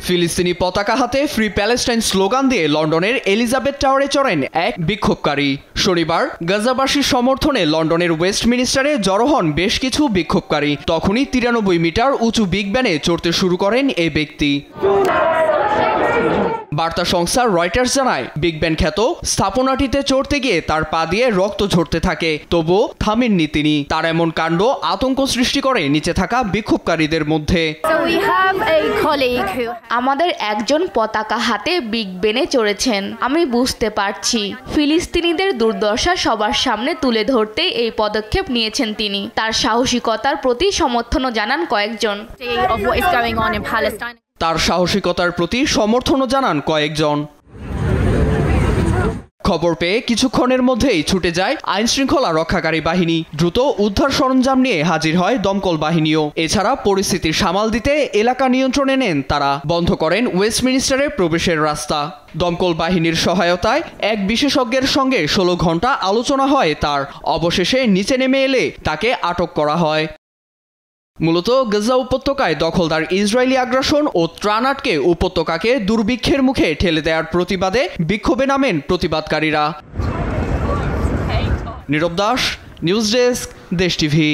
ফিলিস্তিনি পতাকা হাতে ফ্রি প্যালেস্টাইন স্লোগান দিয়ে লন্ডনের এলিজাবেথ টাওয়ারে চড়েন এক বিক্ষোভকারী। শনিবার গাজাবাসীর সমর্থনে লন্ডনের ওয়েস্টমিনিস্টারে জড়ো হন বেশ কিছু বিক্ষোভকারী। তখনই 93 মিটার উঁচু বিগ ব্যানে চড়তে শুরু করেন এই ব্যক্তি। বার্তা সংস্থা রয়টার্স জানায়, বিগ ব্যান খ্যাত স্থাপনাটিতে চড়তে গিয়ে তার পা দিয়ে রক্ত ঝরতে থাকে, তবুও থামেননি তিনি। তার এমন কাণ্ড আতঙ্ক সৃষ্টি করে নিচে থাকা বিক্ষোভকারীদের মধ্যে। আমাদের একজন পতাকা হাতে বিগ ব্যানে চড়েছেন। আমি বুঝতে পারছি ফিলিস্তিনিদের দুর্দশা সবার সামনে তুলে ধরতে এই পদক্ষেপ নিয়েছেন তিনি। তার সাহসিকতার প্রতি সমর্থনও জানান কয়েকজন। তার সাহসিকতার প্রতি সমর্থনও জানান কয়েকজন। খবর পেয়ে কিছুক্ষণের মধ্যেই ছুটে যায় আইনশৃঙ্খলা রক্ষাকারী বাহিনী। দ্রুত উদ্ধার সরঞ্জাম নিয়ে হাজির হয় দমকল বাহিনীও। এছাড়া পরিস্থিতি সামাল দিতে এলাকা নিয়ন্ত্রণে নেন তারা। বন্ধ করেন ওয়েস্টমিনিস্টারের প্রবেশের রাস্তা। দমকল বাহিনীর সহায়তায় এক বিশেষজ্ঞের সঙ্গে 16 ঘন্টা আলোচনা হয় তার। অবশেষে নিচে নেমে এলে তাকে আটক করা হয়। মূলত গাজা উপত্যকায় দখলদার ইসরায়েলি আগ্রাসন ও ত্রাণ আটকে উপত্যকাকে দুর্ভিক্ষের মুখে ঠেলে দেওয়ার প্রতিবাদে বিক্ষোভে নামেন প্রতিবাদকারীরা। নীরব দাস, নিউজ ডেস্ক, দেশ টিভি।